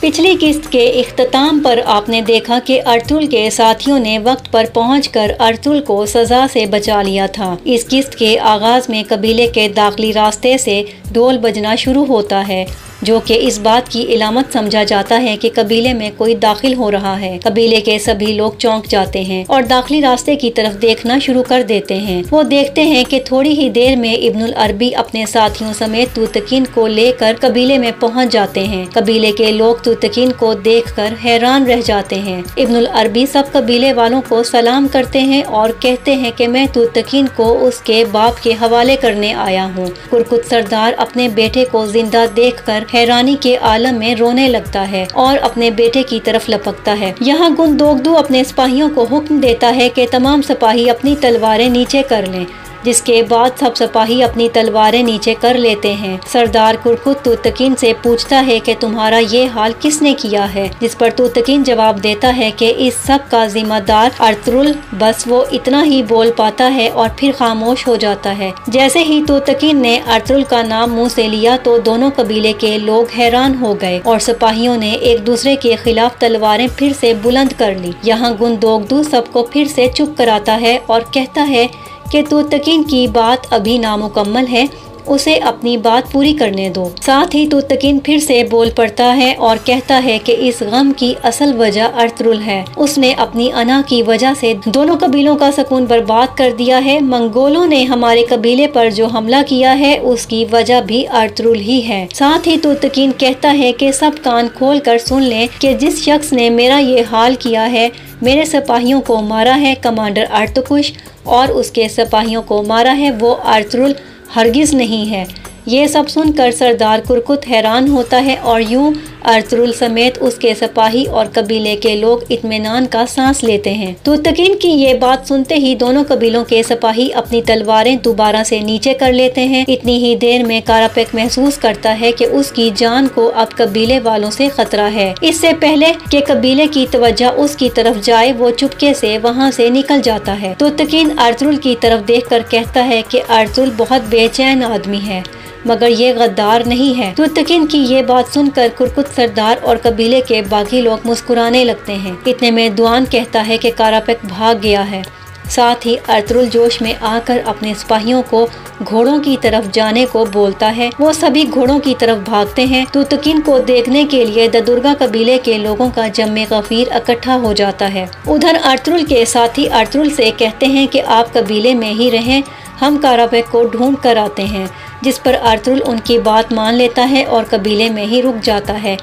पिछली किस्त के इख्तिताम पर आपने देखा कि अर्तुल के साथियों ने वक्त पर पहुंचकर अर्तुल को सजा से बचा लिया था। इस किस्त के आगाज में कबीले के दाखिली रास्ते से ढोल बजना शुरू होता है, जो कि इस बात की इलामत समझा जाता है कि कबीले में कोई दाखिल हो रहा है। कबीले के सभी लोग चौंक जाते हैं और दाखिली रास्ते की तरफ देखना शुरू कर देते हैं। वो देखते हैं कि थोड़ी ही देर में इब्नुल अरबी अपने साथियों समेत तूतकीन को लेकर कबीले में पहुंच जाते हैं। कबीले के लोग तूतकीन को देखकर हैरान रह जाते हैं। इब्नुल अरबी सब कबीले वालों को सलाम करते हैं और कहते हैं कि मैं तूतकीन को उसके बाप के हवाले करने आया हूँ। कुरकुत सरदार अपने बेटे को जिंदा देखकर हैरानी के आलम में रोने लगता है और अपने बेटे की तरफ लपकता है। यहाँ गुंदोगदू अपने सिपाहियों को हुक्म देता है कि तमाम सिपाही अपनी तलवारें नीचे कर लें, जिसके बाद सब सिपाही अपनी तलवारें नीचे कर लेते हैं। सरदार कुरकुत तूतकीन से पूछता है कि तुम्हारा ये हाल किसने किया है, जिस पर तूतकीन जवाब देता है कि इस सब का जिम्मेदार अर्तुल। बस वो इतना ही बोल पाता है और फिर खामोश हो जाता है। जैसे ही तूतकीन ने अर्तुल का नाम मुंह से लिया तो दोनों कबीले के लोग हैरान हो गए और सिपाहियों ने एक दूसरे के खिलाफ तलवारें फिर से बुलंद कर ली। यहाँ गुंदोगदू सबको फिर से चुप कराता है और कहता है कि तूतकीन की बात अभी नामुकम्मल है, उसे अपनी बात पूरी करने दो। साथ ही तूतकीन फिर से बोल पड़ता है और कहता है कि इस गम की असल वजह अर्तुल है। उसने अपनी अना की वजह से दोनों कबीलों का सुकून बर्बाद कर दिया है। मंगोलों ने हमारे कबीले पर जो हमला किया है उसकी वजह भी अर्तुल ही है। साथ ही तूतकीन कहता है कि सब कान खोल कर सुन लें कि जिस शख्स ने मेरा ये हाल किया है, मेरे सिपाहियों को मारा है कमांडर अर्तकुश और उसके सिपाहियों को मारा है वो अर्तुल हरगिज नहीं है। ये सब सुनकर सरदार कुरकुत हैरान होता है और यूं अर्तुल समेत उसके सिपाही और कबीले के लोग इत्मीनान का सांस लेते हैं। तूतकीन की ये बात सुनते ही दोनों कबीलों के सिपाही अपनी तलवारें दोबारा से नीचे कर लेते हैं। इतनी ही देर में कारापेक महसूस करता है कि उसकी जान को अब कबीले वालों से खतरा है। इससे पहले कि कबीले की तवज्जो उसकी तरफ जाए वो चुपके से वहाँ से निकल जाता है। तूतकीन अर्तुल की तरफ देखकर कहता है कि अर्तुल बहुत बेचैन आदमी है, मगर ये गद्दार नहीं है। तूतकीन की ये बात सुनकर कुरकुत सरदार और कबीले के बाकी लोग मुस्कुराने लगते हैं। इतने में दुआन कहता है कि कारापेक भाग गया है। साथ ही अर्तुल जोश में आकर अपने सिपाहियों को घोड़ों की तरफ जाने को बोलता है। वो सभी घोड़ों की तरफ भागते हैं। तूतकीन को देखने के लिए ददुर्गा कबीले के लोगों का जम्मे गफीर इकट्ठा हो जाता है। उधर अर्तुल के साथी अर्तुल से कहते हैं कि आप कबीले में ही रहें, हम कारापेक को ढूंढ कर आते हैं, जिस पर अर्तुल उनकी बात मान लेता है और कबीले में ही रुक जाता है।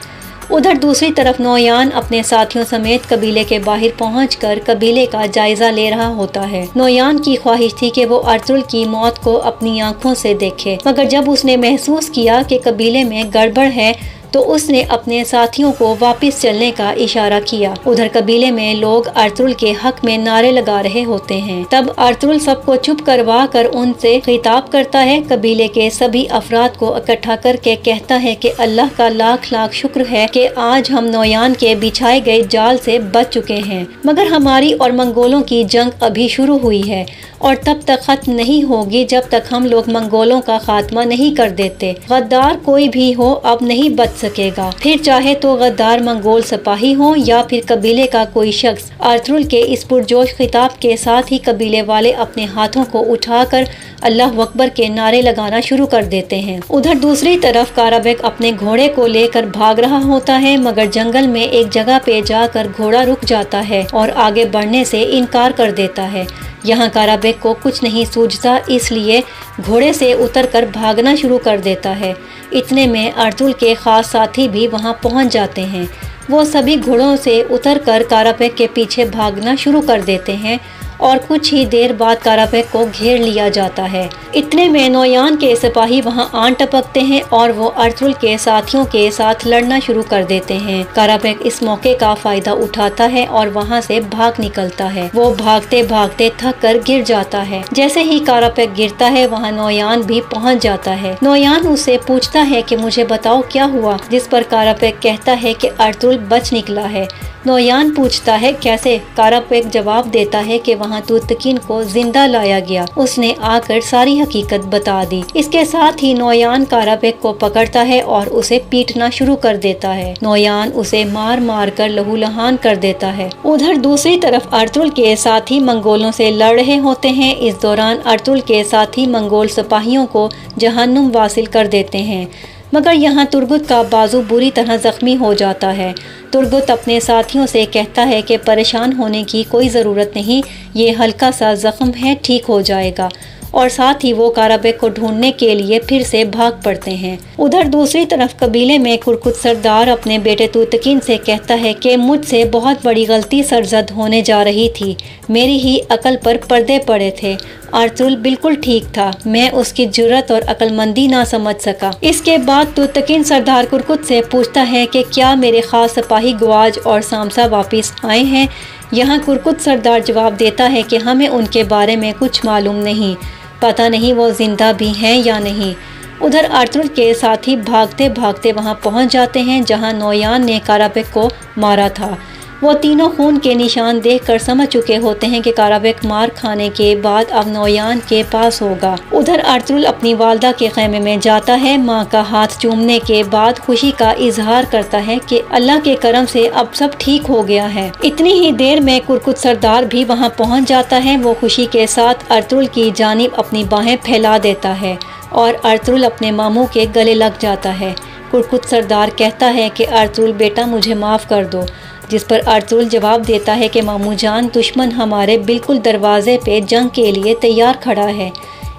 उधर दूसरी तरफ नौयान अपने साथियों समेत कबीले के बाहर पहुंचकर कबीले का जायजा ले रहा होता है। नौयान की ख्वाहिश थी कि वो अर्तुल की मौत को अपनी आंखों से देखे, मगर जब उसने महसूस किया कि कबीले में गड़बड़ है तो उसने अपने साथियों को वापस चलने का इशारा किया। उधर कबीले में लोग अर्तुल के हक में नारे लगा रहे होते हैं। तब अर्तुल सबको चुप करवा कर उनसे खिताब करता है। कबीले के सभी अफराद को इकट्ठा करके कहता है कि अल्लाह का लाख लाख शुक्र है कि आज हम नौयान के बिछाए गए जाल से बच चुके हैं, मगर हमारी और मंगोलों की जंग अभी शुरू हुई है और तब तक खत्म नहीं होगी जब तक हम लोग मंगोलों का खात्मा नहीं कर देते। गद्दार कोई भी हो अब नहीं बच सकेगा, फिर चाहे तो गद्दार मंगोल सिपाही हो या फिर कबीले का कोई शख्स। अर्तुल के इस पुरजोश खिताब के साथ ही कबीले वाले अपने हाथों को उठाकर अल्लाह अकबर के नारे लगाना शुरू कर देते हैं। उधर दूसरी तरफ काराबेक अपने घोड़े को लेकर भाग रहा होता है, मगर जंगल में एक जगह पे जाकर घोड़ा रुक जाता है और आगे बढ़ने से इनकार कर देता है। यहाँ काराबेक को कुछ नहीं सूझता, इसलिए घोड़े से उतरकर भागना शुरू कर देता है। इतने में अर्तुल के खास साथी भी वहाँ पहुँच जाते हैं। वो सभी घोड़ों से उतरकर काराबेक के पीछे भागना शुरू कर देते हैं और कुछ ही देर बाद काराबेक को घेर लिया जाता है। इतने में नौयान के सिपाही वहां आन टपकते हैं और वो अर्तुल के साथियों के साथ लड़ना शुरू कर देते हैं। काराबेक इस मौके का फायदा उठाता है और वहां से भाग निकलता है। वो भागते भागते थक कर गिर जाता है। जैसे ही काराबेक गिरता है वहाँ नौयान भी पहुँच जाता है। नौयान उससे पूछता है कि मुझे बताओ क्या हुआ, जिस पर काराबेक कहता है कि अर्तुल बच निकला है, नोयान पूछता है कैसे। कारापेक जवाब देता है कि वहाँ तूतकीन को जिंदा लाया गया, उसने आकर सारी हकीकत बता दी। इसके साथ ही नोयान कारापेक को पकड़ता है और उसे पीटना शुरू कर देता है। नोयान उसे मार मार कर लहूलुहान कर देता है। उधर दूसरी तरफ अर्तुल के साथी मंगोलों से लड़ रहे होते हैं। इस दौरान अर्तुल के साथी मंगोल सिपाहियों को जहन्नुम वासिल कर देते हैं, मगर यहाँ तुर्गुत का बाजू बुरी तरह जख्मी हो जाता है। तुर्गुत अपने साथियों से कहता है कि परेशान होने की कोई ज़रूरत नहीं, ये हल्का सा जख्म है, ठीक हो जाएगा। और साथ ही वो कारापेक को ढूंढने के लिए फिर से भाग पड़ते हैं। उधर दूसरी तरफ कबीले में कुरकुत सरदार अपने बेटे तूतकीन से कहता है कि मुझसे बहुत बड़ी गलती सरजद होने जा रही थी, मेरी ही अकल पर पर्दे पड़े थे। अर्तुल बिल्कुल ठीक था, मैं उसकी जुर्रत और अक्लमंदी ना समझ सका। इसके बाद तूतकीन सरदार कुरकुत से पूछता है कि क्या मेरे खास सिपाही गुआज और सामसा वापस आए हैं। यहाँ कुरकुत सरदार जवाब देता है कि हमें उनके बारे में कुछ मालूम नहीं, पता नहीं वो जिंदा भी हैं या नहीं। उधर अर्तुल के साथी भागते भागते वहाँ पहुँच जाते हैं जहाँ नोयान ने कारापेक को मारा था। वो तीनों खून के निशान देखकर समझ चुके होते हैं कि कारापेक मार खाने के बाद अब नोयान के पास होगा। उधर अर्तुल अपनी वालदा के खेमे में जाता है। माँ का हाथ चूमने के बाद खुशी का इजहार करता है कि अल्लाह के करम से अब सब ठीक हो गया है। इतनी ही देर में कुरकुत सरदार भी वहाँ पहुँच जाता है। वो खुशी के साथ अर्तुल की जानिब अपनी बाहें फैला देता है और अर्तुल अपने मामू के गले लग जाता है। कुरकुत सरदार कहता है कि अर्तुल बेटा मुझे माफ़ कर दो, जिस पर अर्तुल जवाब देता है कि मामू जान, दुश्मन हमारे बिल्कुल दरवाजे पे जंग के लिए तैयार खड़ा है,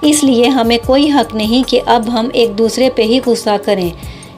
इसलिए हमें कोई हक नहीं कि अब हम एक दूसरे पे ही गुस्सा करें।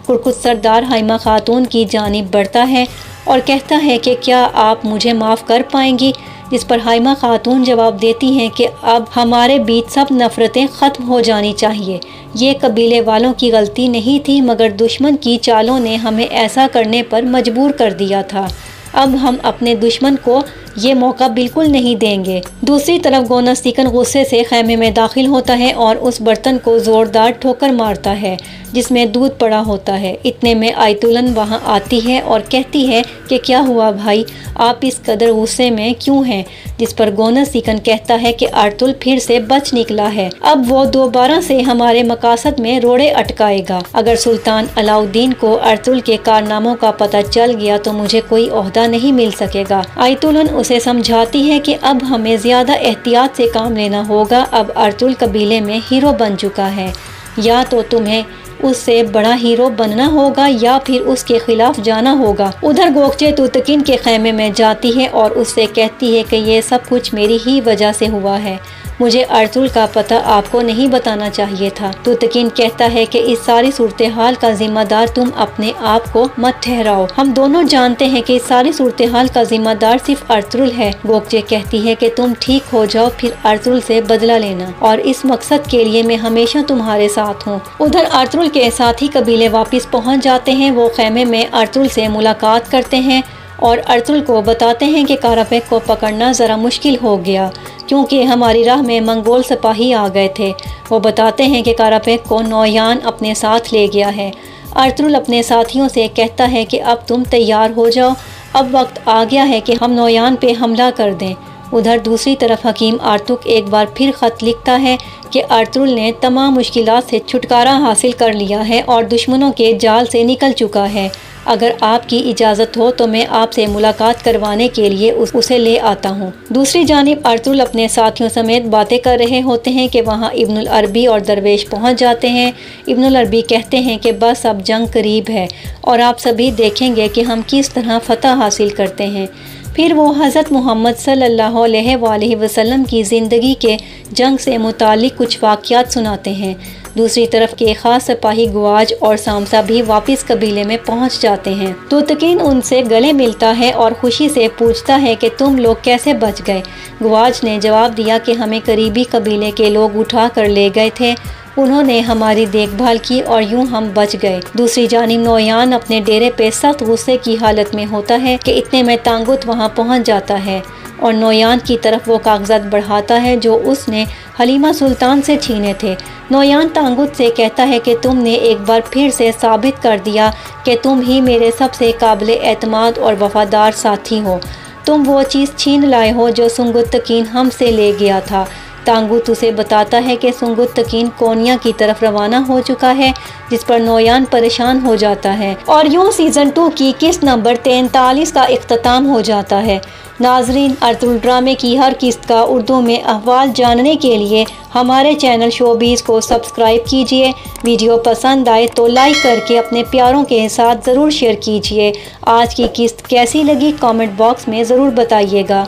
कुरकुत सरदार हाइमा खातून की जानिब बढ़ता है और कहता है कि क्या आप मुझे माफ़ कर पाएंगी, जिस पर हाइमा खातून जवाब देती हैं कि अब हमारे बीच सब नफ़रतें ख़त्म हो जानी चाहिए। ये कबीले वालों की गलती नहीं थी, मगर दुश्मन की चालों ने हमें ऐसा करने पर मजबूर कर दिया था। अब हम अपने दुश्मन को ये मौका बिल्कुल नहीं देंगे। दूसरी तरफ गोनस्तिकन गुस्से से खैमे में दाखिल होता है और उस बर्तन को ज़ोरदार ठोकर मारता है जिसमें दूध पड़ा होता है। इतने में आयतुलन वहाँ आती है और कहती है कि क्या हुआ भाई, आप इस कदर गुस्से में क्यों हैं, जिस पर गोनस्तिकन कहता है कि अर्तुल फिर से बच निकला है, अब वो दोबारा से हमारे मकासद में रोड़े अटकाएगा। अगर सुल्तान अलाउद्दीन को अर्तुल के कारनामों का पता चल गया तो मुझे कोई ओहदा नहीं मिल सकेगा। आयतुलन उसे समझाती है कि अब हमें ज़्यादा एहतियात से काम लेना होगा। अब अर्तुल कबीले में हीरो बन चुका है, या तो तुम्हें उससे बड़ा हीरो बनना होगा या फिर उसके खिलाफ जाना होगा। उधर गोकचे तूतकीन के खैमे में जाती है और उससे कहती है कि ये सब कुछ मेरी ही वजह से हुआ है, मुझे अर्तुल का पता आपको नहीं बताना चाहिए था। तूतकीन कहता है कि इस सारी सूरत हाल का जिम्मेदार तुम अपने आप को मत ठहराओ, हम दोनों जानते हैं कि इस सारी सूरत हाल का जिम्मेदार सिर्फ अर्तुल है। गोकचे कहती है कि तुम ठीक हो जाओ, फिर अर्तुल से बदला लेना, और इस मकसद के लिए मैं हमेशा तुम्हारे साथ हूँ। उधर अर्तुल के साथी कबीले वापस पहुँच जाते हैं। वो खैमे में अर्तुल से मुलाकात करते हैं और अर्तुल को बताते हैं कि कारापेक को पकड़ना ज़रा मुश्किल हो गया क्योंकि हमारी राह में मंगोल सिपाही आ गए थे। वो बताते हैं कि कारापेक को नोयान अपने साथ ले गया है। अर्तुल अपने साथियों से कहता है कि अब तुम तैयार हो जाओ, अब वक्त आ गया है कि हम नोयान पे हमला कर दें। उधर दूसरी तरफ हकीम आर्तुक एक बार फिर ख़त लिखता है कि अर्तुल ने तमाम मुश्किलात से छुटकारा हासिल कर लिया है और दुश्मनों के जाल से निकल चुका है। अगर आपकी इजाज़त हो तो मैं आपसे मुलाकात करवाने के लिए उसे ले आता हूँ। दूसरी जानिब अर्तुल अपने साथियों समेत बातें कर रहे होते हैं कि वहाँ इब्नुल अरबी और दरवेश पहुँच जाते हैं। इब्नुल अरबी कहते हैं कि बस अब जंग करीब है और आप सभी देखेंगे कि हम किस तरह फतह हासिल करते हैं। फिर वो हज़रत मोहम्मद सल्लल्लाहु अलैहि वसल्लम की ज़िंदगी के जंग से मुतालिक कुछ वाक़यात सुनाते हैं। दूसरी तरफ के ख़ास सिपाही गुआज और सामसा भी वापस कबीले में पहुंच जाते हैं। तूतकीन उनसे गले मिलता है और खुशी से पूछता है कि तुम लोग कैसे बच गए। गुआज ने जवाब दिया कि हमें करीबी कबीले के लोग उठा कर ले गए थे, उन्होंने हमारी देखभाल की और यूं हम बच गए। दूसरी जानिब नोयान अपने डेरे पे सख्त गुस्से की हालत में होता है कि इतने में तांगुत वहां पहुंच जाता है اور نویان کی طرف وہ کاغذات بڑھاتا ہے جو اس نے حلیمہ سلطان سے چھینے تھے۔ نویان تانگوت سے کہتا ہے کہ تم نے ایک بار پھر سے ثابت کر دیا کہ تم ہی میرے سب سے قابل اعتماد اور وفادار ساتھی ہو۔ تم وہ چیز چھین لائے ہو جو سنگتکین ہم سے لے گیا تھا۔ تانگوت اسے بتاتا ہے کہ سنگتکین کونیا کی طرف روانہ ہو چکا ہے، جس پر نویان پریشان ہو جاتا ہے، اور یوں سیزن 2 کی قسط نمبر 43 کا اختتام ہو جاتا ہے۔ ناظرین، ارطغرل ڈرامے کی ہر قسط کا اردو میں احوال جاننے کے لیے ہمارے چینل شوبیز کو سبسکرائب کیجیے۔ ویڈیو پسند آئے تو لائک کر کے اپنے پیاروں کے ساتھ ضرور شیئر کیجیے۔ آج کی قسط کیسی لگی کامنٹ باکس میں ضرور بتائیے گا۔